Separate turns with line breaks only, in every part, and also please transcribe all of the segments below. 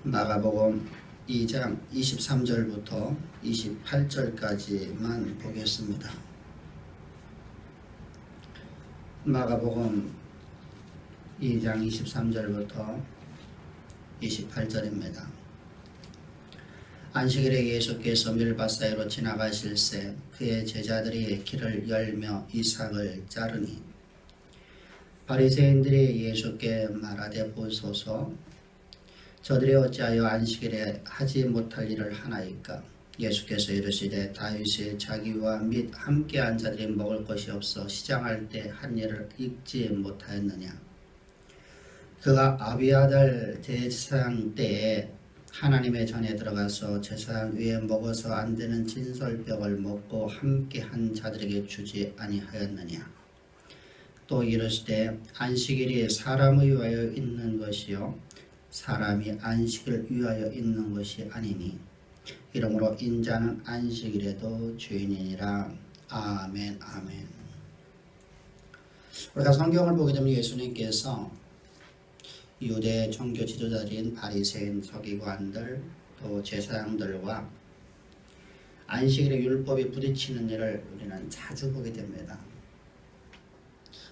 마가복음 2장 23절부터 28절까지만 보겠습니다. 마가복음 2장 23절부터 28절입니다. 안식일에 예수께서 밀밭 사이로 지나가실새 그의 제자들이 길을 열며 이삭을 자르니 바리새인들이 예수께 말하되 보소서 저들이 어찌하여 안식일에 하지 못할 일을 하나이까? 예수께서 이르시되 다윗이 자기와 및 함께한 자들이 먹을 것이 없어 시장할 때 한 일을 읽지 못하였느냐? 그가 아비아달 제사장 때에 하나님의 전에 들어가서 제사장 위에 먹어서 안 되는 진설병을 먹고 함께한 자들에게 주지 아니하였느냐? 또 이르시되 안식일이 사람을 위하여 있는 것이요 사람이 안식을 위하여 있는 것이 아니니 이러므로 인자는 안식일에도 주인이니라. 아멘. 아멘. 우리가 성경을 보게 되면 예수님께서 유대 종교 지도자들인 바리새인 서기관들 또 제사장들과 안식일의 율법이 부딪히는 일을 우리는 자주 보게 됩니다.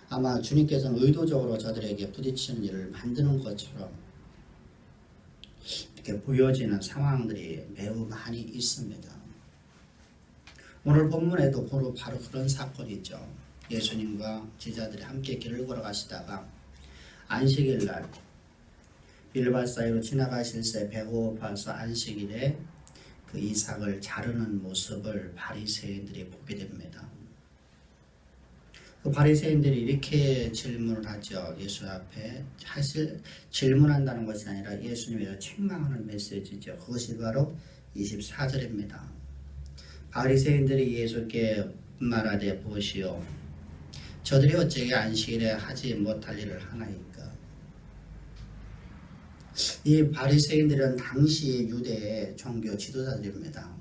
아마 주님께서는 의도적으로 저들에게 부딪히는 일을 만드는 것처럼 이렇게 보여지는 상황들이 매우 많이 있습니다. 오늘 본문에도 바로 그런 사건이 있죠. 예수님과 제자들이 함께 길을 걸어가시다가 안식일날 밀밭 사이로 지나가실새 배고파서 안식일에 그 이삭을 자르는 모습을 바리새인들이 보게 됩니다. 그 바리새인들이 이렇게 질문을 하죠. 예수 앞에 사실 질문한다는 것이 아니라 예수님에 대해서 책망하는 메시지죠. 그것이 바로 24절입니다. 바리새인들이 예수께 말하되 보시오 저들이 어찌 안식일에 하지 못할 일을 하나이까? 이 바리새인들은 당시 유대의 종교 지도자들입니다.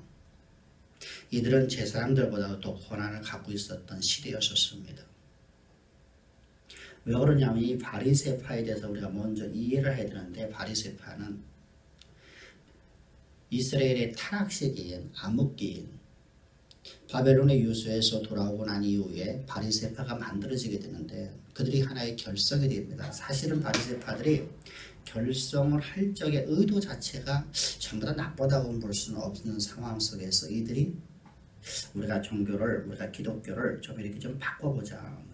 이들은 제사장들보다도 더 권한을 갖고 있었던 시대였었습니다. 왜 그러냐면 이 바리새파에 대해서 우리가 먼저 이해를 해야 되는데 바리새파는 이스라엘의 타락시기인 암흑기인 바벨론의 유수에서 돌아오고 난 이후에 바리새파가 만들어지게 되는데 그들이 하나의 결성이 됩니다. 사실은 바리새파들이 결성을 할 적의 의도 자체가 전부 다 나쁘다고 볼 수는 없는 상황 속에서 이들이 우리가 기독교를 좀 이렇게 좀 바꿔보자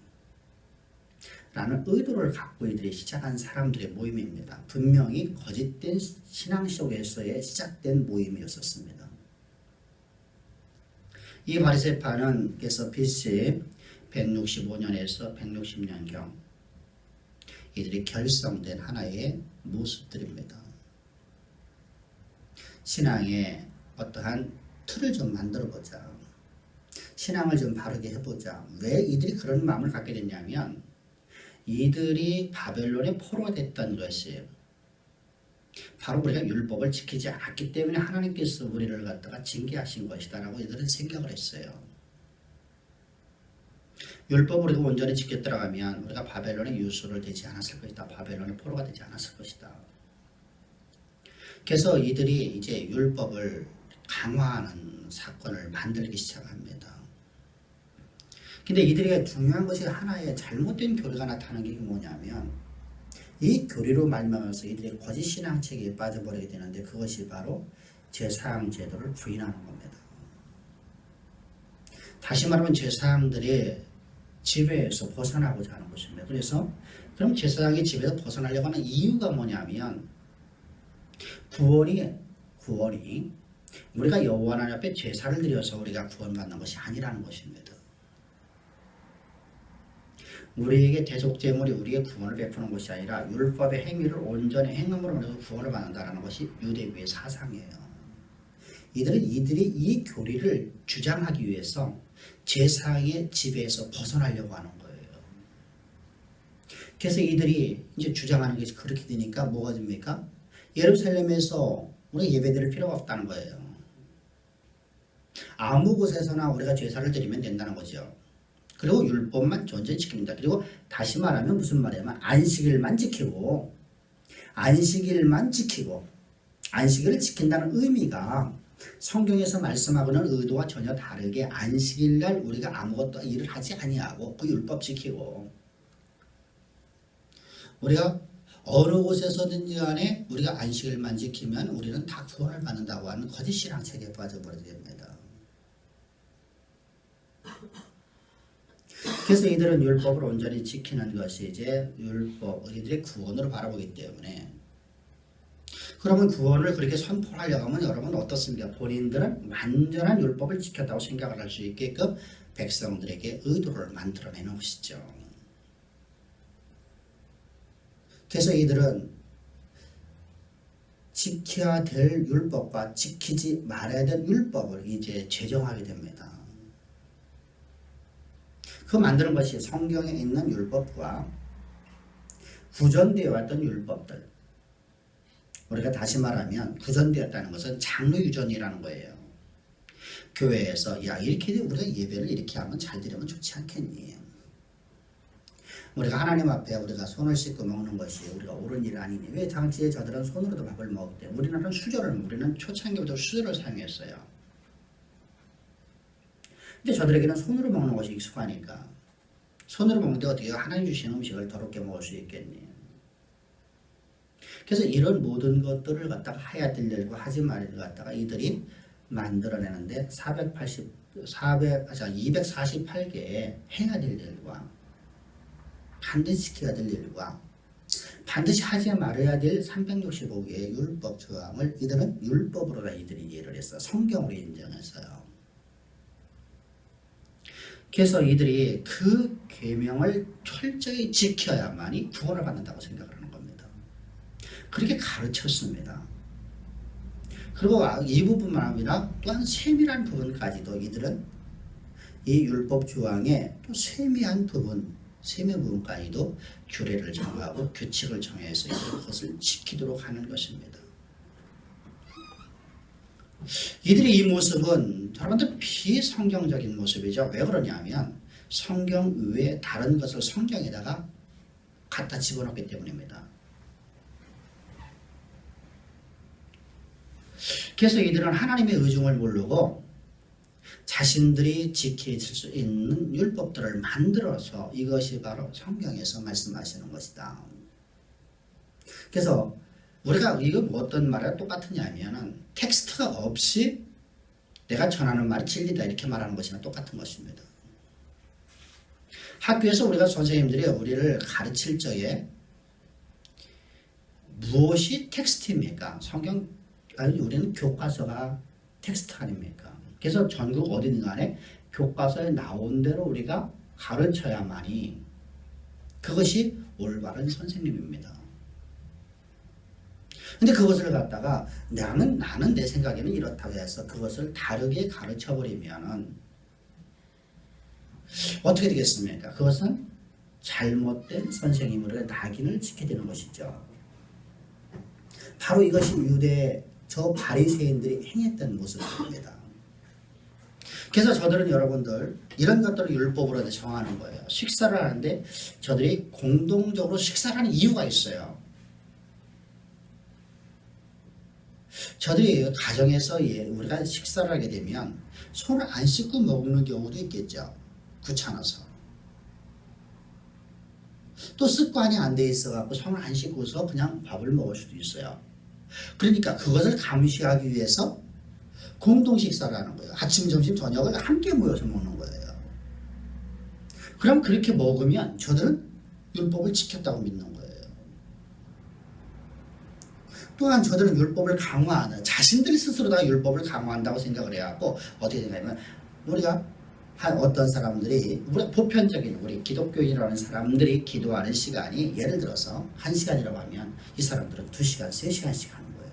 라는 의도를 갖고 이들이 시작한 사람들의 모임입니다. 분명히 거짓된 신앙 속에서의 시작된 모임이었습니다. 이 바리새파는 그래서 BC 165년에서 160년경 이들이 결성된 하나의 모습들입니다. 신앙의 어떠한 틀을 좀 만들어보자. 신앙을 좀 바르게 해보자. 왜 이들이 그런 마음을 갖게 됐냐면 이들이 바벨론에 포로됐던 것이 바로 우리가 율법을 지키지 않았기 때문에 하나님께서 우리를 갖다가 징계하신 것이다 라고 이들은 생각을 했어요. 율법을 우리가 온전히 지켰더라면 우리가 바벨론의 유수를 되지 않았을 것이다. 바벨론의 포로가 되지 않았을 것이다. 그래서 이들이 이제 율법을 강화하는 사건을 만들기 시작합니다. 근데 이들에게 중요한 것이 하나의 잘못된 교리가 나타나는 게 뭐냐면 이 교리로 말미암아서 이들의 거짓 신앙책에 빠져버리게 되는데 그것이 바로 제사장 제도를 부인하는 겁니다. 다시 말하면 제사장들이 지배에서 벗어나고자 하는 것입니다. 그래서 그럼 제사장이 지배에서 벗어나려고 하는 이유가 뭐냐면 구원이 우리가 여호와 하나님 앞에 제사를 드려서 우리가 구원받는 것이 아니라는 것입니다. 우리에게 대속제물이 우리의 구원을 베푸는 것이 아니라 율법의 행위를 온전히 행함으로 인해서 구원을 받는다는 것이 유대교의 사상이에요. 이들이 이 교리를 주장하기 위해서 제사장의 지배에서 벗어나려고 하는 거예요. 그래서 이들이 이제 주장하는 것이 그렇게 되니까 뭐가 됩니까? 예루살렘에서 우리가 예배드릴 필요가 없다는 거예요. 아무 곳에서나 우리가 제사를 드리면 된다는 거죠. 그리고 율법만 존재시킵니다. 그리고 다시 말하면 무슨 말이냐면 안식일만 지키고 안식일을 지킨다는 의미가 성경에서 말씀하고는 의도와 전혀 다르게 안식일날 우리가 아무것도 일을 하지 아니하고 그 율법 지키고 우리가 어느 곳에서든지 간에 우리가 안식일만 지키면 우리는 다 구원을 받는다고 하는 거짓 신앙책에 빠져버리게 됩니다. 그래서 이들은 율법을 온전히 지키는 것이 이제 율법, 이들의 구원으로 바라보기 때문에 그러면 구원을 그렇게 선포하려고 하면 여러분 어떻습니까? 본인들은 완전한 율법을 지켰다고 생각을 할 수 있게끔 백성들에게 의도를 만들어내 놓으시죠. 그래서 이들은 지켜야 될 율법과 지키지 말아야 될 율법을 이제 제정하게 됩니다. 그 만드는 것이 성경에 있는 율법과 구전되어 왔던 율법들. 우리가 다시 말하면 구전되었다는 것은 장로유전이라는 거예요. 교회에서 야 이렇게 우리가 예배를 이렇게 하면 잘 드리면 좋지 않겠니? 우리가 하나님 앞에 우리가 손을 씻고 먹는 것이 우리가 옳은 일 아니니 왜 당시에 저들은 손으로도 밥을 먹었대. 우리는 초창기부터 수저를 사용했어요. 근데 저들에게는 손으로 먹는 것이 익숙하니까 손으로 먹는데 어떻게 하나님 주신 음식을 더럽게 먹을 수 있겠니? 그래서 이런 모든 것들을 갖다가 해야 될 일과 하지 말을 갖다가 이들이 만들어내는데 248개의 해야 될 일과 반드시 지켜야 될 일과 반드시 하지 말아야 될 365개의 율법 조항을 이들은 율법으로 이들이 이해를 했어. 성경으로 인정했어요. 그래서 이들이 그 계명을 철저히 지켜야만이 구원을 받는다고 생각을 하는 겁니다. 그렇게 가르쳤습니다. 그리고 이 부분만 아니라 또한 세밀한 부분까지도 이들은 이 율법 조항의 또 세밀한 부분까지도 규례를 정하고 규칙을 정해서 그것을 지키도록 하는 것입니다. 이들의 이 모습은 여러분들 비성경적인 모습이죠. 왜 그러냐면 성경 외에 다른 것을 성경에다가 갖다 집어넣기 때문입니다. 그래서 이들은 하나님의 의중을 모르고 자신들이 지킬 수 있는 율법들을 만들어서 이것이 바로 성경에서 말씀하시는 것이다. 그래서 우리가 이거 어떤 말과 똑같으냐면은 텍스트가 없이 내가 전하는 말이 진리다 이렇게 말하는 것이랑 똑같은 것입니다. 학교에서 우리가 선생님들이 우리를 가르칠 적에 무엇이 텍스트입니까? 우리는 교과서가 텍스트 아닙니까? 그래서 전국 어디든 간에 교과서에 나온 대로 우리가 가르쳐야만이 그것이 올바른 선생님입니다. 근데 그것을 갖다가 나는 내 생각에는 이렇다고 해서 그것을 다르게 가르쳐버리면은 어떻게 되겠습니까? 그것은 잘못된 선생님으로의 낙인을 찍게 되는 것이죠. 바로 이것이 유대 저 바리새인들이 행했던 모습입니다. 그래서 저들은 여러분들 이런 것들을 율법으로 정하는 거예요. 식사를 하는데 저들이 공동적으로 식사를 하는 이유가 있어요. 저들이 가정에서 우리가 식사를 하게 되면 손을 안 씻고 먹는 경우도 있겠죠. 귀찮아서. 또 습관이 안 돼 있어갖고 손을 안 씻고서 그냥 밥을 먹을 수도 있어요. 그러니까 그것을 감시하기 위해서 공동 식사를 하는 거예요. 아침, 점심, 저녁을 함께 모여서 먹는 거예요. 그럼 그렇게 먹으면 저들은 율법을 지켰다고 믿는 거예요. 또한 저들은 율법을 강화하는 자신들 스스로 다 율법을 강화한다고 생각을 해갖고 어떻게 되냐면 우리가 한 어떤 사람들이 우리 보편적인 우리 기독교인이라는 사람들이 기도하는 시간이 예를 들어서 1시간이라고 하면 이 사람들은 2시간, 3시간씩 하는 거예요.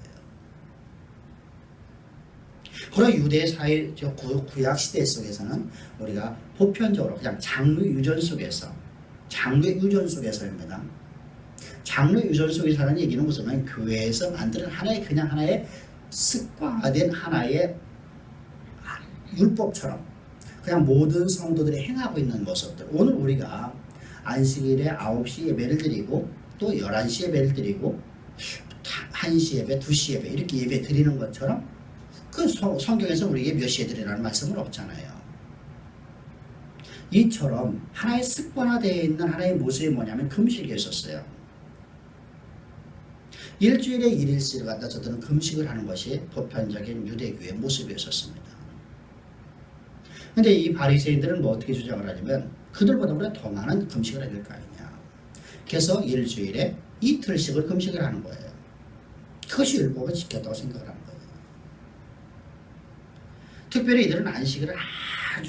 그러나 유대 사회 구약 시대 속에서는 우리가 보편적으로 그냥 장로 유전 속에서입니다. 장로 유전 속에서 하는 얘기는 무슨 교회에서 만드는 하나의 습관화된 하나의 율법처럼 그냥 모든 성도들이 행하고 있는 모습들. 오늘 우리가 안식일에 9시 예배를 드리고 또 11시 예배를 드리고 1시 예배, 2시 예배 이렇게 예배 드리는 것처럼 그 성경에서 우리에게 몇 시에 드리라는 말씀은 없잖아요. 이처럼 하나의 습관화되어 있는 하나의 모습이 뭐냐면 금식이었었어요. 일주일에 1일씩을 갖다 저들은 금식을 하는 것이 보편적인 유대교의 모습이었었습니다. 근데 이 바리새인들은 뭐 어떻게 주장을 하냐면 그들보다 우리가 더 많은 금식을 해야 될 거 아니냐. 그래서 일주일에 이틀씩을 금식을 하는 거예요. 그것이 율법을 지켰다고 생각을 하는 거예요. 특별히 이들은 안식일을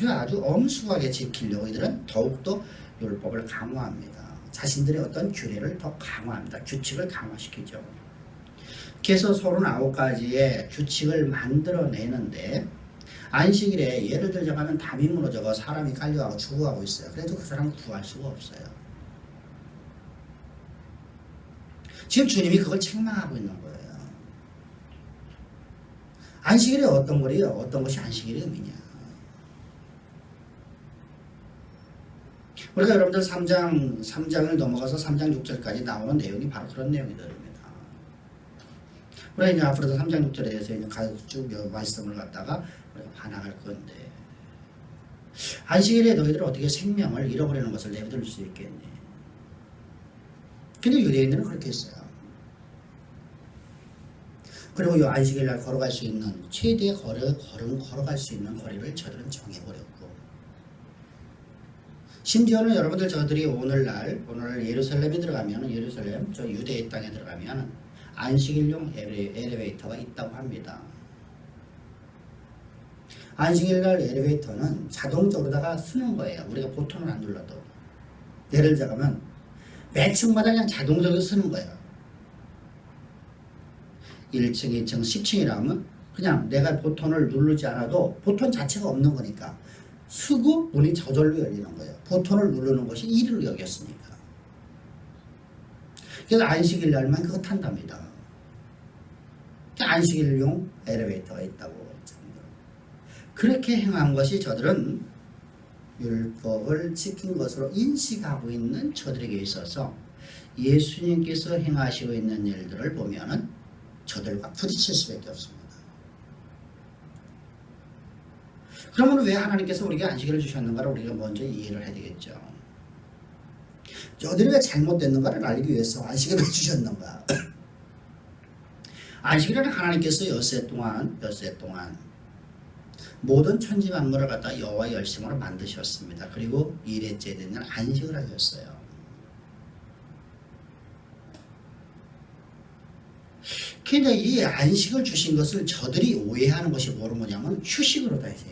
아주 엄숙하게 지키려고 이들은 더욱더 율법을 강화합니다. 자신들의 어떤 규례를 더 강화합니다. 규칙을 강화시키죠. 그래서 39가지의 규칙을 만들어내는데 안식일에 예를 들자면 담이 무너져서 사람이 깔려가고 죽어가고 있어요. 그래도 그 사람은 구할 수가 없어요. 지금 주님이 그걸 책망하고 있는 거예요. 안식일이 어떤 거리요? 어떤 것이 안식일의 의미냐? 우리가 여러분들 3장을 넘어가서 3장 6절까지 나오는 내용이 바로 그런 내용이들입니다. 우리가 이제 앞으로도 3장 6절에 대해서 이제 쭉 말씀을 갖다가 우리가 반항할 건데, 안식일에 너희들 어떻게 생명을 잃어버리는 것을 내버릴 수 있겠니? 근데 유대인들은 그렇게 했어요. 그리고 이 안식일 날 걸어갈 수 있는 최대 걸어갈 수 있는 거리를 저들은 정해버렸고, 심지어는 여러분들 저들이 오늘 예루살렘에 들어가면 예루살렘 저 유대의 땅에 들어가면 안식일용 엘리베이터가 있다고 합니다. 안식일 날 엘리베이터는 자동적으로다가 쓰는 거예요. 우리가 보통은 안 눌러도. 예를 들자면 매 층마다 그냥 자동적으로 쓰는 거예요. 1층, 2층, 10층이라면 그냥 내가 버튼을 누르지 않아도 버튼 자체가 없는 거니까 쓰고 문이 저절로 열리는 거예요. 버튼을 누르는 것이 일을 여겼으니까. 그래서 안식일 날만 그거 탄답니다. 안식일용 엘리베이터가 있다고. 그렇게 행한 것이 저들은 율법을 지킨 것으로 인식하고 있는 저들에게 있어서 예수님께서 행하시고 있는 일들을 보면은 저들과 부딪힐 수밖에 없습니다. 그러면 왜 하나님께서 우리에게 안식일을 주셨는가를 우리가 먼저 이해를 해야 되겠죠. 저들이 왜 잘못됐는가를 알기 위해서 안식일을 주셨는가. 안식일은 하나님께서 엿새 동안 모든 천지 만물을 갖다 여호와의 열심으로 만드셨습니다. 그리고 일회째 되는 안식을 하셨어요. 근데 이 안식을 주신 것을 저들이 오해하는 것이 뭐냐면 휴식으로 다 해서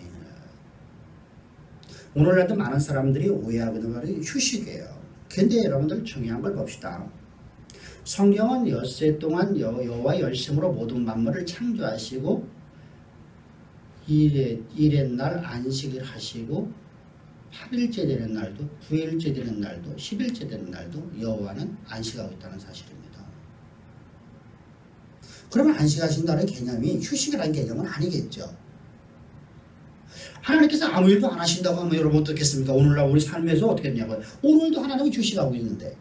오늘날도 많은 사람들이 오해하고 있는 말이 휴식이에요. 근데 여러분들 중요한 걸 봅시다. 성경은 엿새 동안 여호와의 열심으로 모든 만물을 창조하시고 일의 날 안식을 하시고 8일째 되는 날도 9일째 되는 날도 10일째 되는 날도 여호와는 안식하고 있다는 사실입니다. 그러면 안식하신다는 개념이 휴식이라는 개념은 아니겠죠. 하나님께서 아무 일도 안 하신다고 하면 여러분 어떻겠습니까? 오늘날 우리 삶에서 어떻게 했냐고요. 오늘도 하나님은 휴식하고 있는데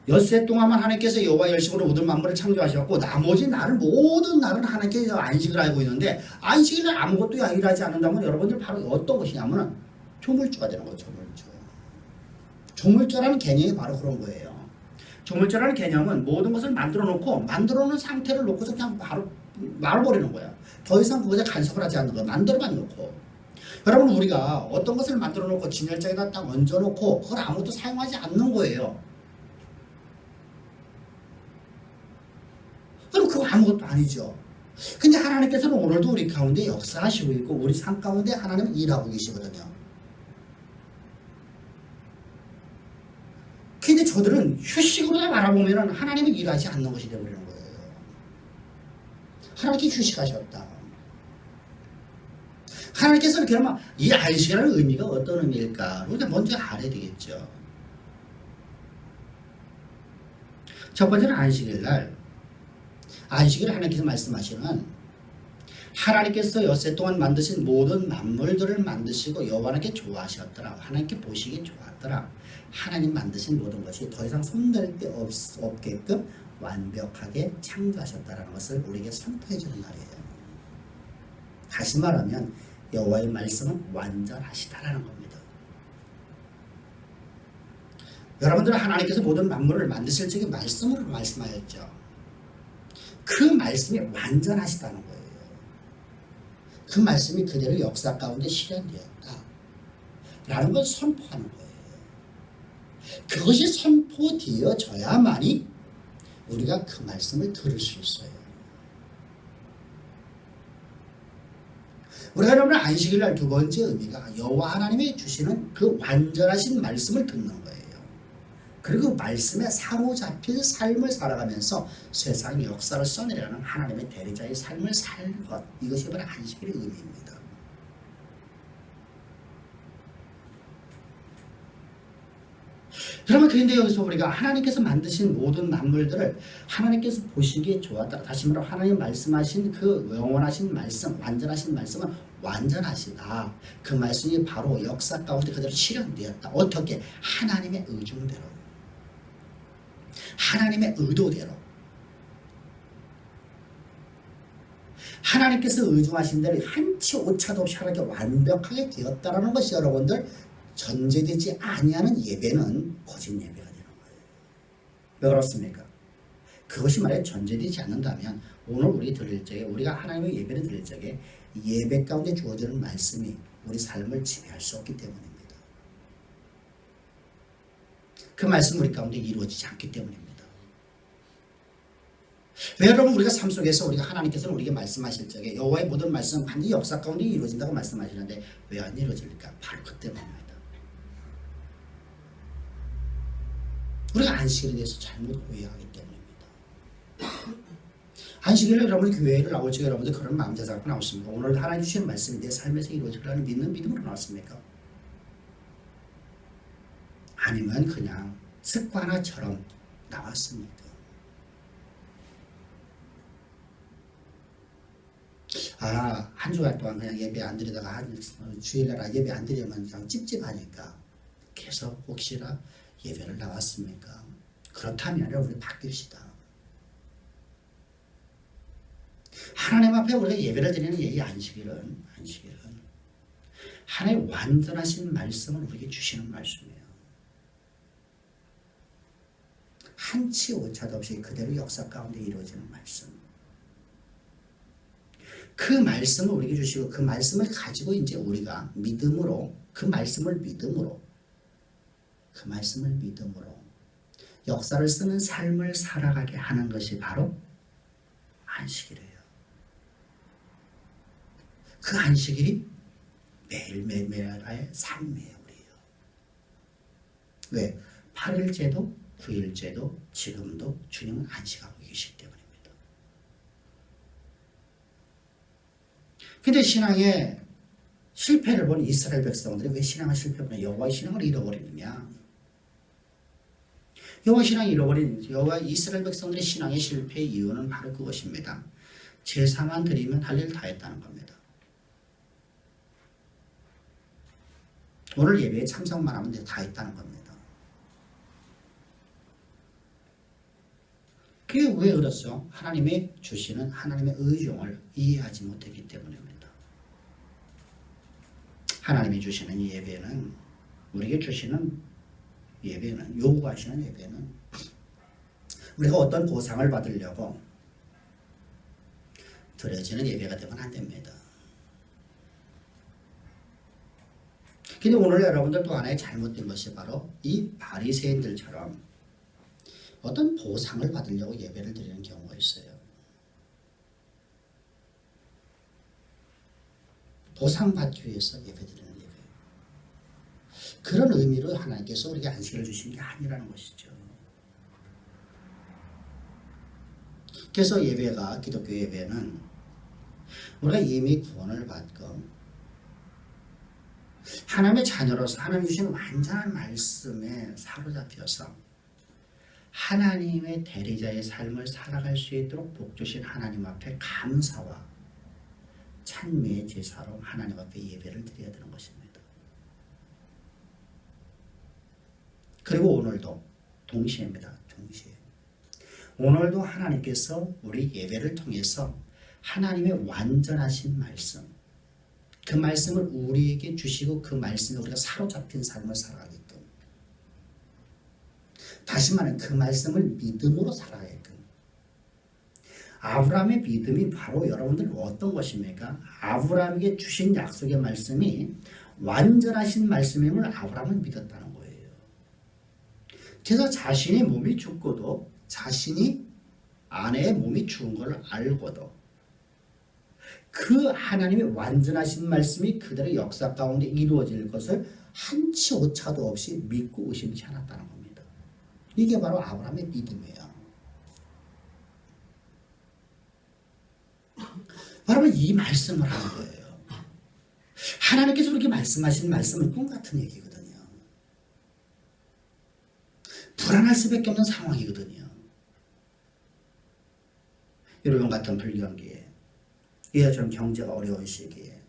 엿새 동안만 하나님께서 여호와의 열심으로 모든 만물을 창조하셨고 나머지 날은 모든 날은 하나님께서 안식을 알고 있는데 안식일을 아무것도 일하지 않는다면 여러분들 바로 어떤 것이냐면 조물주가 되는 거죠. 조물주라는 개념이 바로 그런 거예요. 조물주라는 개념은 모든 것을 만들어 놓은 상태를 놓고서 그냥 바로 말아버리는 거야. 더 이상 그것에 간섭을 하지 않는 거 만들어만 놓고. 여러분 우리가 어떤 것을 만들어 놓고 진열장에다 딱 얹어 놓고 그걸 아무것도 사용하지 않는 거예요. 그럼 그거 아무것도 아니죠. 근데 하나님께서는 오늘도 우리 가운데 역사하시고 있고 우리 삶 가운데 하나님은 일하고 계시거든요. 근데 저들은 휴식으로 바라보면 하나님은 일하지 않는 것이 되어버리는 거예요. 하나님께 휴식하셨다. 하나님께서는 그러면 이 안식이라는 의미가 어떤 의미일까? 우리가 먼저 알아야 되겠죠. 첫 번째는 안식일 날. 안식일 하나님께서 말씀하시는 하나님께서 엿새 동안 만드신 모든 만물들을 만드시고 여호와께 좋아하셨더라. 하나님께 보시기에 좋았더라. 하나님 만드신 모든 것이 더 이상 손댈 데 없게끔 완벽하게 창조하셨다는 것을 우리에게 선포해 주는 말이에요. 다시 말하면 여호와의 말씀은 완전하시다라는 겁니다. 여러분들은 하나님께서 모든 만물을 만드실 적에 말씀으로 말씀하였죠. 그 말씀이 완전하시다는 거예요. 그 말씀이 그대로 역사 가운데 실현되었다 라는 걸 선포하는 거예요. 그것이 선포되어져야만이 우리가 그 말씀을 들을 수 있어요. 우리가 여러분 안식일날 두 번째 의미가 여호와 하나님이 주시는 그 완전하신 말씀을 듣는 거예요. 그리고 그 말씀에 사로잡힌 삶을 살아가면서 세상 역사를 써내려가는 하나님의 대리자의 삶을 사는 것, 이것이 바로 안식일의 의미입니다. 그러면 그런데 여기서 우리가 하나님께서 만드신 모든 만물들을 하나님께서 보시기에 좋았다. 다시 말하면 하나님 말씀하신 그 영원하신 말씀, 완전하신 말씀은 완전하시다. 그 말씀이 바로 역사 가운데 그대로 실현되었다. 어떻게? 하나님의 의중대로, 하나님의 의도대로, 하나님께서 의중하신 대로 한치 오차도 없이 하나님께 완벽하게 되었다라는 것이 여러분들 전제되지 아니하는 예배는 거짓 예배가 되는 거예요. 왜 그렇습니까? 그것이 만약에 전제되지 않는다면 오늘 우리 드릴 적에, 우리가 하나님의 예배를 드릴 적에 예배 가운데 주어지는 말씀이 우리 삶을 지배할 수 없기 때문입니다. 그 말씀 우리 가운데 이루어지지 않기 때문입니다. 왜 여러분 우리가 삶 속에서 우리가 하나님께서는 우리에게 말씀하실 적에 여호와의 모든 말씀은 반드시 역사 가운데 이루어진다고 말씀하시는데 왜 안 이루어질까? 바로 그 때문입니다. 우리가 안식일에 대해서 잘못 오해하기 때문입니다. 안식일에 여러분 교회를 나올 적에 여러분들 그런 마음 자세가 나왔습니까? 오늘 하나님 주시는 말씀이 내 삶에서 이루어지라는 믿는 믿음으로 나왔습니까? 아니면 그냥 습관화처럼 나왔습니까? 한 주간 동안 그냥 예배 안 드리다가 주일날 예배 안 드리면 그냥 찝찝하니까 계속 혹시나 예배를 나왔습니까? 그렇다면 우리 바뀝시다. 하나님 앞에 우리가 예배를 드리는 이 안식일은 하나님의 완전하신 말씀을 우리에게 주시는 말씀이에요. 한치 오차도 없이 그대로 역사 가운데 이루어지는 말씀. 그 말씀을 우리에게 주시고 그 말씀을 가지고 이제 우리가 믿음으로 그 말씀을 믿음으로 역사를 쓰는 삶을 살아가게 하는 것이 바로 안식일이에요. 그 안식일이 매일매일의 삶이에요. 우리요. 왜? 8일째도 9일째도 지금도 주님은 안식하고 계시기 때문입니다. 근데 신앙에 실패를 본 이스라엘 백성들이 왜 신앙을 실패하냐? 여호와의 신앙을 잃어버리느냐? 여호와 신앙이 잃어버린 여호와 이스라엘 백성들의 신앙의 실패의 이유는 바로 그것입니다. 제사만 드리면 할 일 다 했다는 겁니다. 오늘 예배에 참석만 하면 다 했다는 겁니다. 그게 왜 그렇소? 하나님의 주시는 하나님의 의중을 이해하지 못했기 때문입니다. 하나님이 주시는 이 예배는, 우리에게 주시는 예배는, 요구하시는 예배는 우리가 어떤 보상을 받으려고 드려지는 예배가 되면 안 됩니다. 근데 오늘 여러분들 또 하나의 잘못된 것이 바로 이 바리새인들처럼 어떤 보상을 받으려고 예배를 드리는 경우가 있어요. 보상받기 위해서 예배드리는 예배. 그런 의미로 하나님께서 우리에게 안식을 주신 게 아니라는 것이죠. 그래서 예배가, 기독교 예배는 우리가 이미 구원을 받고 하나님의 자녀로서 하나님 주신 완전한 말씀에 사로잡혀서 하나님의 대리자의 삶을 살아갈 수 있도록 복 주신 하나님 앞에 감사와 찬미의 제사로 하나님 앞에 예배를 드려야 되는 것입니다. 그리고 오늘도 동시에입니다. 동시에 오늘도 하나님께서 우리 예배를 통해서 하나님의 완전하신 말씀, 그 말씀을 우리에게 주시고 그 말씀에 우리가 사로잡힌 삶을 살아가게끔, 다시 말하면 그 말씀을 믿음으로 살아가게끔. 아브라함의 믿음이 바로 여러분들 어떤 것입니까? 아브라함에게 주신 약속의 말씀이 완전하신 말씀임을 아브라함은 믿었다는 거예요. 그래서 자신의 몸이 죽고도, 자신이 아내의 몸이 죽은 걸 알고도 그 하나님의 완전하신 말씀이 그들의 역사 가운데 이루어질 것을 한치 오차도 없이 믿고 의심치 않았다는 겁니다. 이게 바로 아브라함의 믿음이에요. 바로 이 말씀을 하는 거예요. 하나님께서 그렇게 말씀하신 말씀은 꿈 같은 얘기거든요. 불안할 수밖에 없는 상황이거든요. 여러분 같은 불경기에, 이처럼 경제가 어려운 시기에,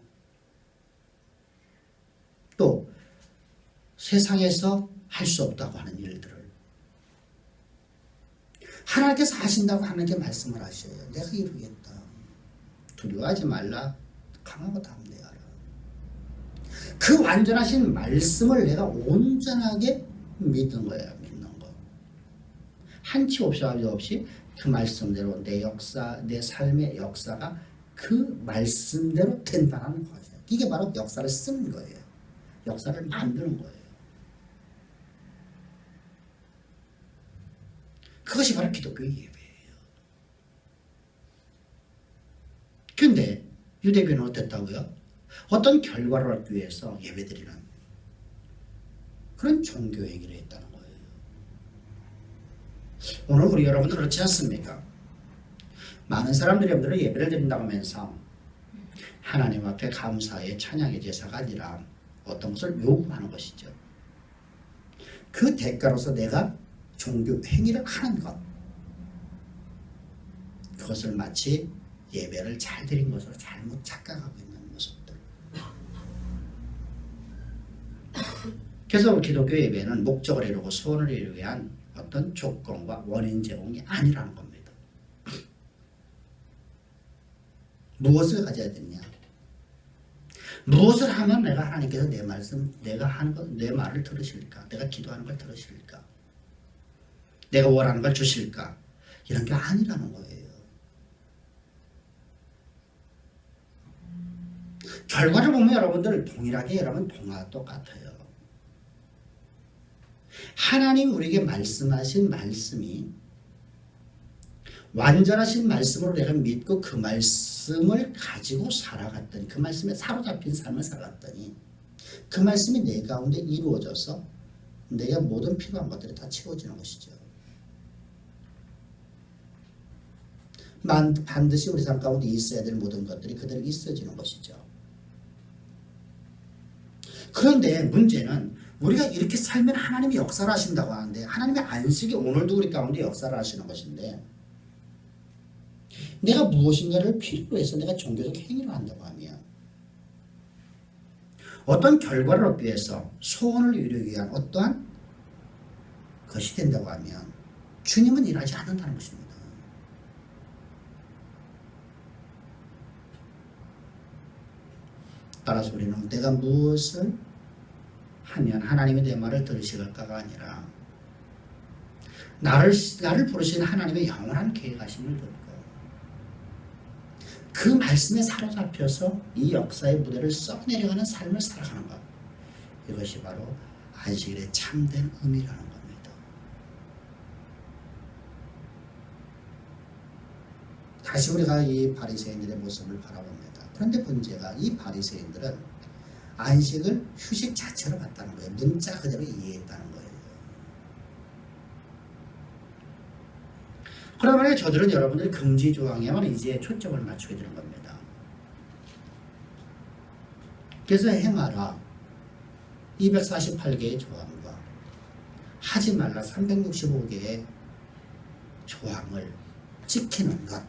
또 세상에서 할 수 없다고 하는 일들을 하나님께서 하신다고 하나님께 말씀을 하셔요. 내가 이루겠다. 두려워하지 말라. 강하고 담대하라. 그 완전하신 말씀을 내가 온전하게 믿는 거예요. 믿는 거. 한치 없이 그 말씀대로 내 역사, 내 삶의 역사가 그 말씀대로 된다는 거죠. 이게 바로 역사를 쓰는 거예요. 역사를 만드는 거예요. 그것이 바로 기독교의 예배예요. 근데 유대교는 어땠다고요? 어떤 결과를 얻기 위해서 예배드리는 그런 종교 행위를 했다는 거예요. 오늘 우리 여러분들 그렇지 않습니까? 많은 사람들이 여러분들은 예배를 드린다고 하면서 하나님 앞에 감사의 찬양의 제사가 아니라 어떤 것을 요구하는 것이죠. 그 대가로서 내가 종교 행위를 하는 것, 그것을 마치 예배를 잘 드린 것으로 잘못 착각하고 있는 모습들. 그래서 기독교 예배는 목적을 이루고 소원을 이루기 위한 어떤 조건과 원인 제공이 아니라는 겁니다. 무엇을 가져야 되느냐? 무엇을 하면 내가 하나님께서 내 말씀, 내가 하는 것, 내 말을 들으실까? 내가 기도하는 걸 들으실까? 내가 원하는 걸 주실까? 이런 게 아니라는 거예요. 결과를 보면 여러분들 동일하게 여러분 동화 똑같아요. 하나님 우리에게 말씀하신 말씀이 완전하신 말씀으로 내가 믿고 그 말씀을 가지고 살아갔더니, 그 말씀에 사로잡힌 삶을 살아갔더니 그 말씀이 내 가운데 이루어져서 내가 모든 필요한 것들이 다 채워지는 것이죠. 반드시 우리 삶 가운데 있어야 될 모든 것들이 그대로 있어지는 것이죠. 그런데 문제는 우리가 이렇게 살면 하나님이 역사를 하신다고 하는데, 하나님의 안식이 오늘도 우리 가운데 역사를 하시는 것인데, 내가 무엇인가를 필요로 해서 내가 종교적 행위를 한다고 하면, 어떤 결과를 얻기 위해서 소원을 이루기 위한 어떠한 것이 된다고 하면 주님은 일하지 않는다는 것입니다. 따라서 우리는 내가 무엇을 하면 하나님이 내 말을 들으실까가 아니라 나를 부르신 하나님의 영원한 계획하심을 듣고 그 말씀에 사로잡혀서 이 역사의 무대를 썩내려가는 삶을 살아가는 것, 이것이 바로 안식일의 참된 의미라는 겁니다. 다시 우리가 이 바리새인들의 모습을 바라봅니다. 그런데 문제가, 이 바리새인들은 안식을 휴식 자체로 봤다는 거예요. 문자 그대로 이해했다는 거예요. 그러면 저들은 여러분들 금지 조항에만 이제 초점을 맞추게 되는 겁니다. 그래서 행하라 248개의 조항과 하지 말라 365개의 조항을 지키는 것.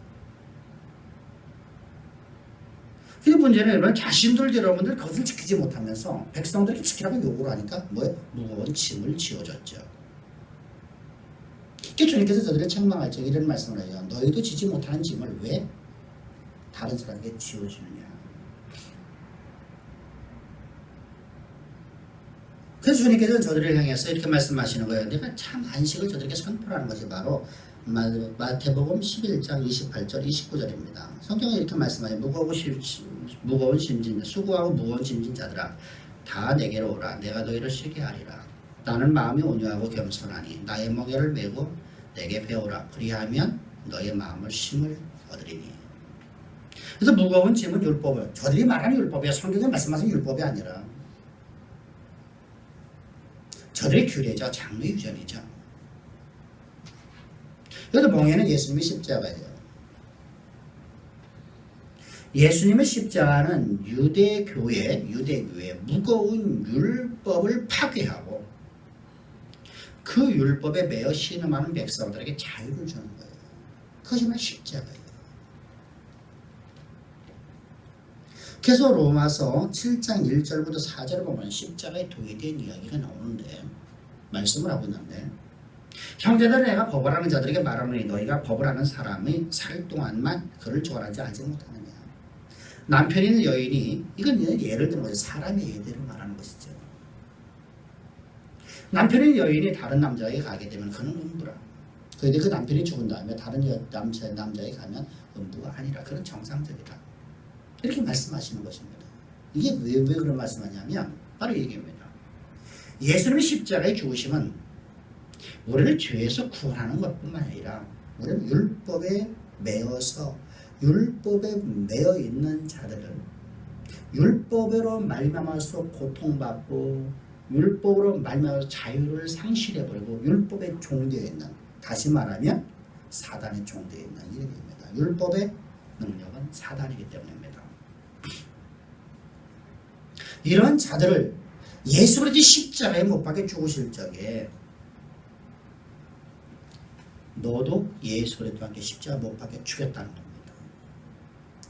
근데 문제는 여러분, 자신들 여러분들 그것을 지키지 못하면서 백성들이 지키라고 요구를 하니까 무거운 짐을 지어줬죠. 주님께서 저들을 책망할 적 이런 말씀을 해요. 너희도 지지 못하는 짐을 왜 다른 사람에게 지어주느냐. 그래서 주님께서는 저들을 향해서 이렇게 말씀하시는 거예요. 내가 참 안식을 저들에게 선포하는 것이 바로 마태복음 11장 28절 29절입니다. 성경에 이렇게 말씀하여 무거운 짐진 수고하고 무거운 짐진 자들아 다 내게로 오라. 내가 너희를 쉬게 하리라. 나는 마음이 온유하고 겸손하니 나의 멍에를 메고 내게 배우라. 그리하면 너의 마음을 쉼을 얻으리니. 그래서 무거운 짐은 율법을 저들이 말하는 율법이야. 성경에 말씀하신 율법이 아니라 저들의 규례죠. 장로 유전이죠. 그래서 멍에는 예수님의 십자가예요. 예수님의 십자가는 유대교회 무거운 율법을 파괴하고 그 율법에 매여 신음하는 백성들에게 자유를 주는 거예요. 그것이 바로 십자가예요. 그래서 로마서 7장 1절부터 4절을 보면 십자가에 도의된 이야기가 나오는데 말씀을 하고 있는데 형제들은 내가 법을 하는 자들에게 말하노니 너희가 법을 하는 사람이 살 동안만 그를 조언하지 알지 못하느냐. 남편이나 여인이 이건 예를 들면 거죠. 사람의 예대로 말하는 것이죠. 남편이나 여인이 다른 남자에게 가게 되면 그는 음부라. 그런데 그 남편이 죽은 다음에 다른 남자에게 가면 음부가 아니라 그는 정상적이다. 이렇게 말씀하시는 것입니다. 이게 왜 그런 말씀하냐면 바로 이 얘기입니다. 예수님의 십자가의 죽으심은 우리를 죄에서 구원하는 것뿐만 아니라 우리는 율법에 매어서 율법에 매어 있는 자들을 율법으로 말미암아서 고통받고 율법으로 말미암아서 자유를 상실해버리고 율법에 종되어 있는, 다시 말하면 사단의 종되어 있는 이름입니다. 율법의 능력은 사단이기 때문입니다. 이런 자들을 예수 그리스도의 십자가에 못 박혀 죽으실 적에 너도 예수 그리스도와 함께 십자가 못 박혀 죽였다는 겁니다.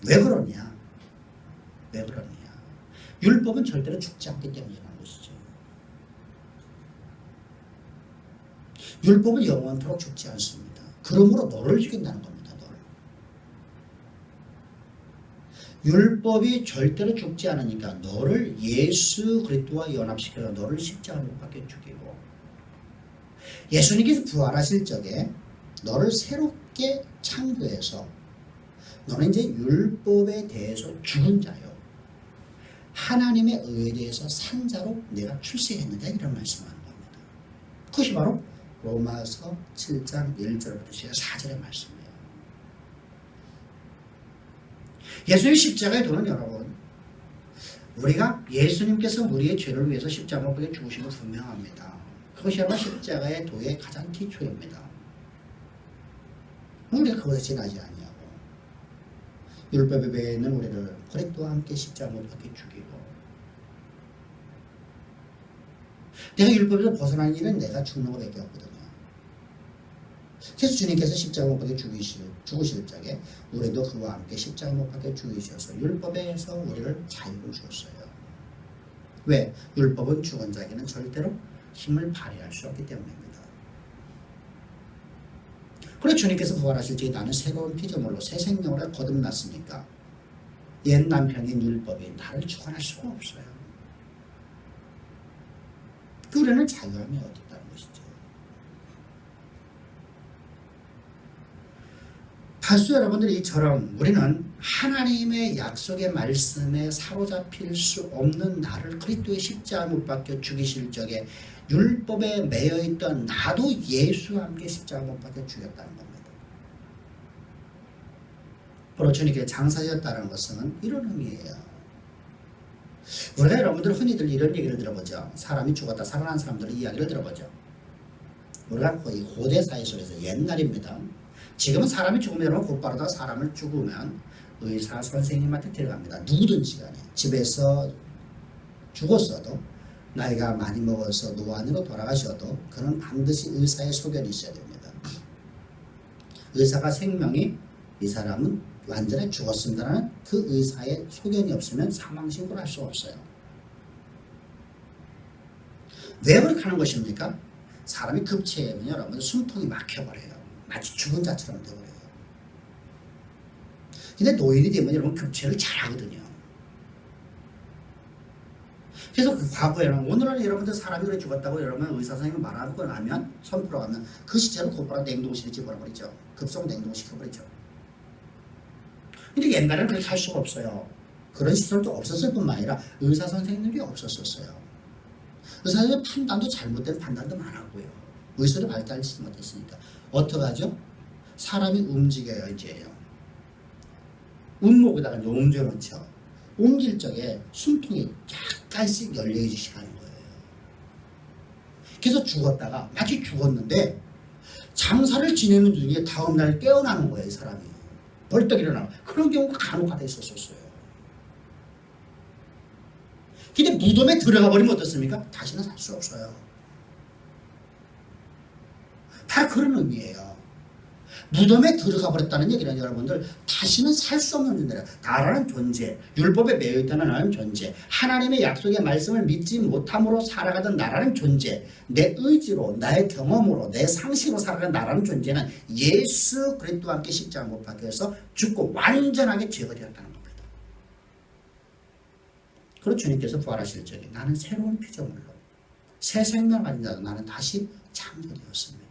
왜 그러냐? 왜 그러냐? 율법은 절대로 죽지 않기 때문이라는 것이죠. 율법은 영원토록 죽지 않습니다. 그러므로 너를 죽인다는 겁니다. 율법이 절대로 죽지 않으니까 너를 예수 그리스도와 연합시켜서 너를 십자가 못 박혀 죽이고, 예수님께서 부활하실 적에 너를 새롭게 창조해서 너는 이제 율법에 대해서 죽은 자요, 하나님의 의에 대해서 산 자로 내가 출세했느냐, 이런 말씀을 하는 겁니다. 그것이 바로 로마서 7장 1절부터 4절의 말씀이에요. 예수의 십자가의 도는 여러분, 우리가 예수님께서 우리의 죄를 위해서 십자가 못 박혀 죽으신 것 분명합니다. 그것이야말로 십자가의 도의 가장 기초입니다. 우리가 그것에 지나지 아니하고 율법에 매여 있는 우리를 그리스도와 함께 십자가 못 박혀 죽이고, 내가 율법에서 벗어나는 일은 내가 죽는 것밖에 없거든요. 그래서 주님께서 십자가 못 박혀 죽으실 적에 우리도 그와 함께 십자가 못 박혀 죽이셔서 율법에서 우리를 자유를 주었어요. 왜? 율법은 죽은 자에게는 절대로 힘을 발휘할 수 없기 때문입니다. 그래서 주님께서 부활하실 적에 나는 새로운 피조물로 새 생명으로 거듭났으니까 옛 남편인 율법이 나를 주관할 수가 없어요. 우리는 자유함이 어디 있다는 것이죠. 파수 여러분들이 이처럼 우리는 하나님의 약속의 말씀에 사로잡힐 수 없는 나를 그리스도의 십자가 못 박혀 죽이실 적에 율법에 매여있던 나도 예수와 함께 십자가 못 박혀 죽였다는 겁니다. 바로 주님께 장사하셨다는 것은 이런 의미예요. 우리가 여러분들 흔히들 이런 얘기를 들어보죠. 사람이 죽었다 살아난 사람들의 이야기를 들어보죠. 우리가 거의 고대 사회 속에서 옛날입니다. 지금은 사람이 죽으면 여러분 곧바로 사람을 죽으면 의사 선생님한테 데려갑니다. 누구든지 간에 집에서 죽었어도 나이가 많이 먹어서 노안으로 돌아가셔도 그는 반드시 의사의 소견이 있어야 됩니다. 의사가 생명이 이 사람은 완전히 죽었습니다라는 그 의사의 소견이 없으면 사망신고를 할 수 없어요. 왜 그렇게 하는 것입니까? 사람이 급체하면 여러분 숨통이 막혀버려요. 마치 죽은 자처럼 되어버려요. 근데 노인이 되면 여러분 급체를 잘하거든요. 그래서 그 과거에는 오늘은 여러분들 사람이 그래 죽었다고 여러분 의사 선생님이 말하고 나면 선포로 가면 그 시체를 곧바로 냉동실에 집어넣어버리죠. 급속 냉동시켜버리죠. 근데 옛날에는 그렇게 할 수가 없어요. 그런 시설도 없었을 뿐만 아니라 의사 선생님들이 없었어요. 의사 선생님 판단도 잘못된 판단도 많았고요. 의술이 발달하지 못했으니까 어떻게 하죠? 사람이 움직여요. 이제요. 운목에다가 옮겨놓죠. 옮길 적에 숨통이 약간씩 열리기 시작하는 거예요. 그래서 죽었다가 마치 죽었는데 장사를 지내는 중에 다음날 깨어나는 거예요. 이 사람이. 벌떡 일어나고. 그런 경우가 간혹가다 있었어요. 근데 무덤에 들어가 버리면 어떻습니까? 다시는 살 수 없어요. 바로 그런 의미예요. 무덤에 들어가 버렸다는 얘기는 여러분들 다시는 살 수 없는 존재예요. 나라는 존재, 율법에 매여 있다는 나라는 존재, 하나님의 약속의 말씀을 믿지 못함으로 살아가던 나라는 존재, 내 의지로, 나의 경험으로, 내 상식으로 살아가는 나라는 존재는 예수 그리스도와 함께 십자가 못 박혀서 죽고 완전하게 제거되었다는 겁니다. 그리고 주님께서 부활하실 적에 나는 새로운 피조물로 새 생명을 가진 자로 나는 다시 창조되었습니다.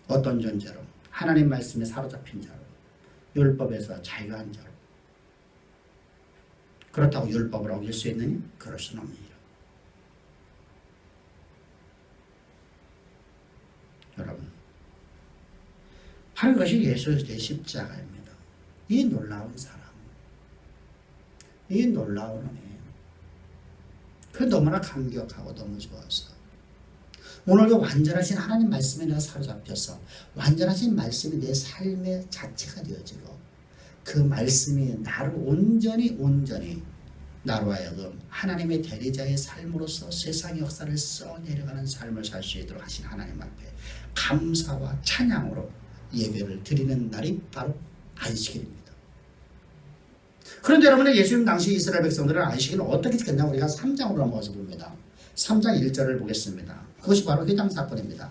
어떤 존재로? 하나님 말씀에 사로잡힌 자로, 율법에서 자유한 자로. 그렇다고 율법을 어길 수 있느냐? 그럴 수는 없느니라. 여러분, 바로 이것이 예수의 십자가입니다. 이 놀라운 사랑, 이 놀라운 은혜, 그 너무나 감격하고 너무 좋아서 오늘 그 완전하신 하나님 말씀에 내가 사로잡혀서 완전하신 말씀이 내 삶의 자체가 되어지고 그 말씀이 나를 온전히 나로 하여금 하나님의 대리자의 삶으로서 세상의 역사를 써내려가는 삶을 살 수 있도록 하신 하나님 앞에 감사와 찬양으로 예배를 드리는 날이 바로 안식일입니다. 그런데 여러분의 예수님 당시 이스라엘 백성들은 안식일을 어떻게 지켰냐 우리가 3장으로 넘어가서 봅니다. 3장 1절을 보겠습니다. 그것이 바로 회당 사건입니다.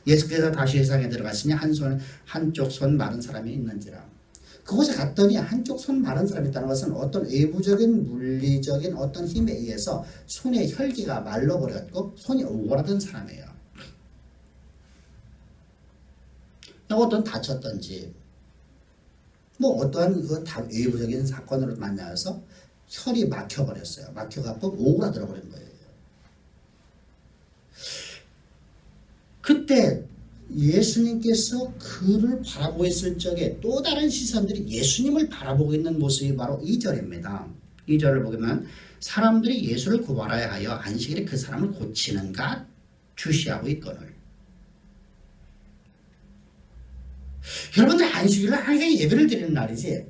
예수께서 다시 세상에 들어가시니 한쪽 손 마른 사람이 있는지라. 그곳에 갔더니 한쪽 손 마른 사람이 있다는 것은 어떤 외부적인 물리적인 어떤 힘에 의해서 손의 혈기가 말라버렸고 손이 오그라든 사람이에요. 어떤 다쳤던지 뭐 어떠한 그 외부적인 사건으로 만나서 혈이 막혀버렸어요. 막혀갖고 오그라들어 버린 거예요. 그때 예수님께서 그를 바라보고 있을 적에 또 다른 시선들이 예수님을 바라보고 있는 모습이 바로 2절입니다. 2절을 보면 사람들이 예수를 구하려 하여 안식일에 그 사람을 고치는가 주시하고 있거늘. 여러분들 안식일은 항상 예배를 드리는 날이지.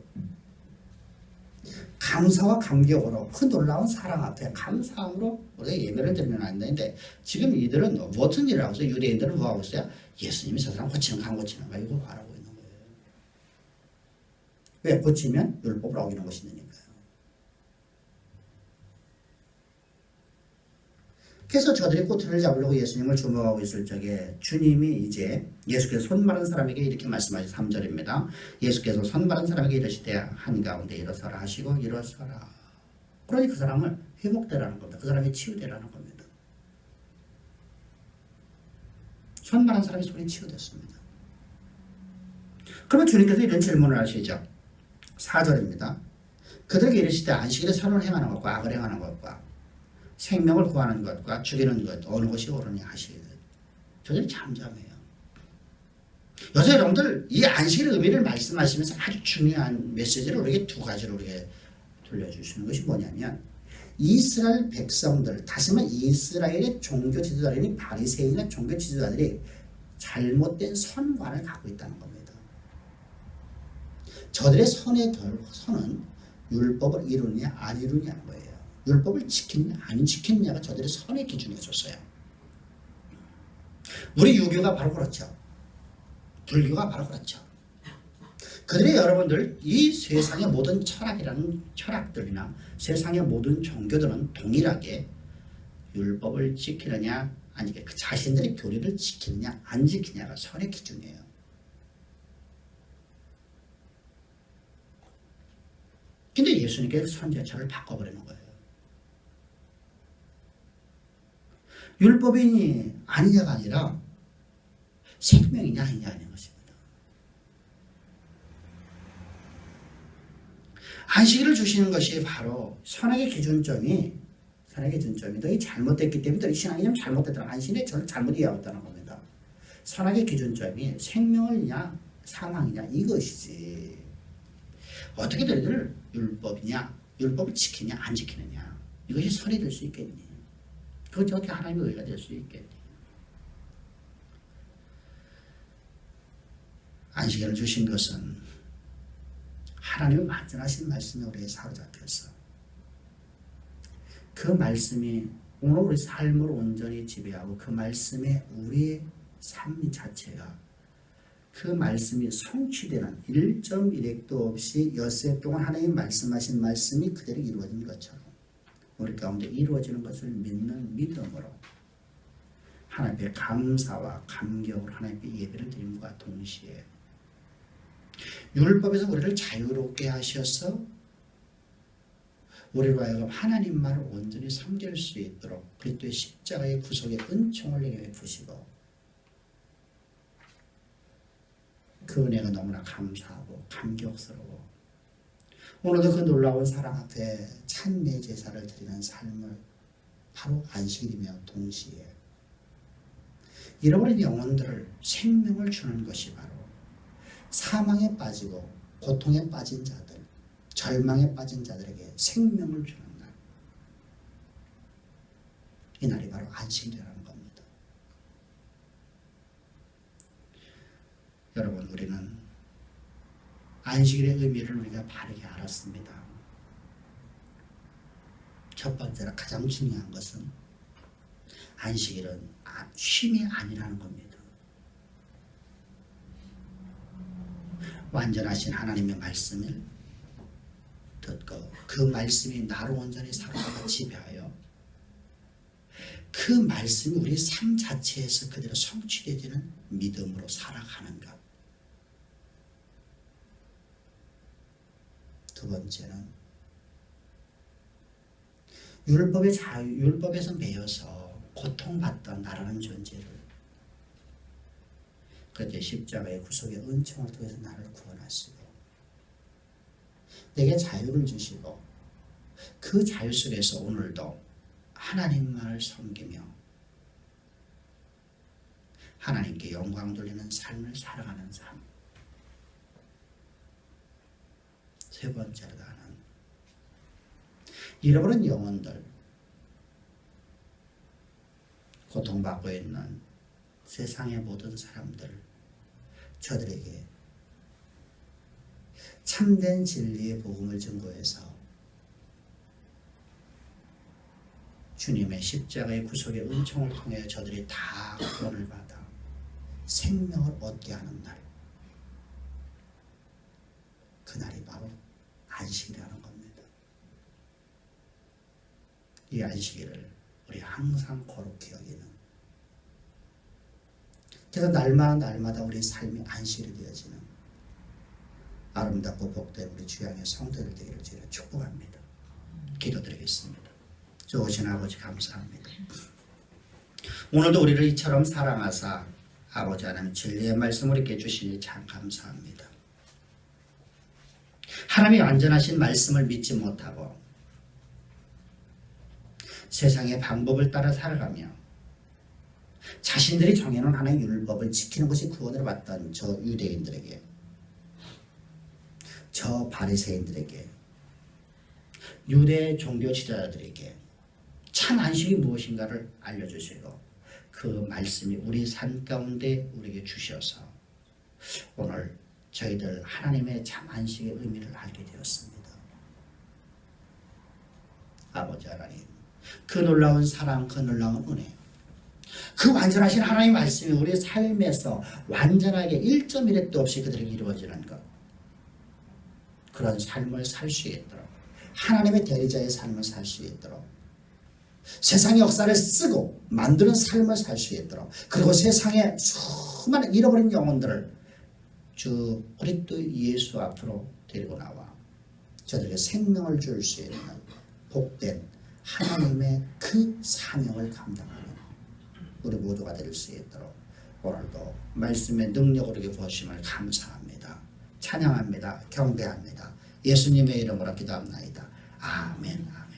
감사와 감격으로 그 놀라운 사랑 앞에 감사함으로 우리가 예배를 드리면 안 되는데 지금 이들은 무슨 일을 하고 있어요? 유대인들은 뭐 하고 있어요? 예수님이 저 사람 고치는 가 안 고치는 가 이거 바라고 있는 거예요. 왜? 고치면 율법을 어기는 것이 되니까요. 그래서 저들이 꼬투리를 잡으려고 예수님을 주목하고 있을 적에 주님이 이제 예수께서 손 마른 사람에게 이렇게 말씀하신 3절입니다. 예수께서 손 마른 사람에게 이르시되 한가운데 일어서라 하시고 일어서라. 그러니 그 사람을 회복되라는 겁니다. 그 사람이 치유되라는 겁니다. 손 마른 사람이 손이 치유됐습니다. 그러면 주님께서 이런 질문을 하시죠. 4절입니다. 그들에게 이르시되 안식일에 선을 행하는 것과 악을 행하는 것과 생명을 구하는 것과 죽이는 것 어느 것이 옳으냐 하시거든. 저들이 잠잠해요. 요새 여러분들 이 안식일의 의미를 말씀하시면서 아주 중요한 메시지를 우리에게 두 가지로 우리에게 들려주시는 것이 뭐냐면 이스라엘 백성들, 다시 말해 이스라엘의 종교 지도자들이 바리새인이나 종교 지도자들이 잘못된 선관을 갖고 있다는 겁니다. 저들의 선의 선은 율법을 이루느냐 안 이루느냐는 거예요. 율법을 지켰냐 안 지켰냐가 저들의 선의 기준이었어요. 우리 유교가 바로 그렇죠. 불교가 바로 그렇죠. 그들의 여러분들 이 세상의 모든 철학들이나 세상의 모든 종교들은 동일하게 율법을 지키느냐 아니 그 자신들의 교리를 지키느냐 안 지키냐가 선의 기준이에요. 근데 예수님께서 선 자체를 바꿔버리는 거예요. 율법이니 아니냐가 아니라 생명이냐 아니냐 하는 것입니다. 안식일을 주시는 것이 바로 선악의 기준점이 너희 잘못됐기 때문에 너희 신앙이 잘못됐다는 안식일에 저를 잘못 이해하고 있다는 겁니다. 선악의 기준점이 생명이냐 사망이냐 이것이지 어떻게 너희들 율법을 지키냐 안 지키느냐 이것이 선이 될 수 있겠니? 그것이 어떻게 하나님의 의가 될 수 있겠니? 안식일을 주신 것은 하나님의 완전하신 말씀에 우리에 사로잡혀서 그 말씀이 오늘 우리 삶을 온전히 지배하고 그 말씀에 우리의 삶 자체가 그 말씀이 성취되는 1.1핵도 없이 엿새 동안 하나님 말씀하신 말씀이 그대로 이루어진 것처럼 우리 가운데 이루어지는 것을 믿는 믿음으로 하나님께 감사와 감격으로 하나님께 예배를 드림과 동시에 율법에서 우리를 자유롭게 하셔서 우리로 하여금 하나님만을 온전히 섬길 수 있도록 그리스도의 십자가의 구속의 은총을 내게 베푸시고 그 은혜가 너무나 감사하고 감격스러워 오늘도 그 놀라운 사랑 앞에 찬미 제사를 드리는 삶을 바로 안식일이며 동시에 잃어버린 영혼들을 생명을 주는 것이 바로 사망에 빠지고 고통에 빠진 자들 절망에 빠진 자들에게 생명을 주는 날 이 날이 바로 안식일이라는 겁니다. 여러분 우리는 안식일의 의미를 우리가 바르게 알았습니다. 첫 번째로 가장 중요한 것은 안식일은 쉼이 아니라는 겁니다. 완전하신 하나님의 말씀을 듣고 그 말씀이 나를 온전히 사로잡아 지배하여 그 말씀이 우리 삶 자체에서 그대로 성취되는 믿음으로 살아가는 것. 두 번째는 율법에서 매여서 고통받던 나라는 존재를 그때 십자가의 구속의 은총을 통해서 나를 구원하시고 내게 자유를 주시고 그 자유 속에서 오늘도 하나님만을 섬기며 하나님께 영광 돌리는 삶을 살아가는 삶. 세 번째로 나는 잃어버린 영혼들, 고통받고 있는 세상의 모든 사람들, 저들에게 참된 진리의 복음을 증거해서 주님의 십자가의 구속의 은총을 통해 저들이 다 구원을 받아 생명을 얻게 하는 날, 그날이 바로 안식이라는 겁니다. 이 안식일을 우리 항상 거룩히 여기는, 그래서 날마다 우리 삶이 안식일이 되어지는 아름답고 복된 우리 주양의 성도들 되기를 주여 축복합니다. 기도드리겠습니다. 좋으신 아버지 감사합니다. 오늘도 우리를 이처럼 사랑하사 아버지 하나님 진리의 말씀을 이렇게 주시니 참 감사합니다. 하나님이 완전하신 말씀을 믿지 못하고 세상의 방법을 따라 살아가며 자신들이 정해놓은 하나님의 율법을 지키는 것이 구원을 받던 저 유대인들에게, 저 바리새인들에게, 유대 종교 지도자들에게 참 안식이 무엇인가를 알려주시고 그 말씀이 우리 삶 가운데 우리에게 주셔서 오늘 저희들 하나님의 참 안식의 의미를 알게 되었습니다. 아버지 하나님, 그 놀라운 사랑, 그 놀라운 은혜, 그 완전하신 하나님의 말씀이 우리 삶에서 완전하게 1.1핵도 없이 그들에게 이루어지는 것, 그런 삶을 살 수 있도록, 하나님의 대리자의 삶을 살 수 있도록 세상의 역사를 쓰고 만드는 삶을 살 수 있도록, 그리고 세상에 수많은 잃어버린 영혼들을 주 그리스도 예수 앞으로 데리고 나와 저들에게 생명을 줄 수 있는 복된 하나님의 그 사명을 감당하는 우리 모두가 될 수 있도록 오늘도 말씀의 능력으로 이렇게 부으심을 감사합니다. 찬양합니다. 경배합니다. 예수님의 이름으로 기도합나이다. 아멘.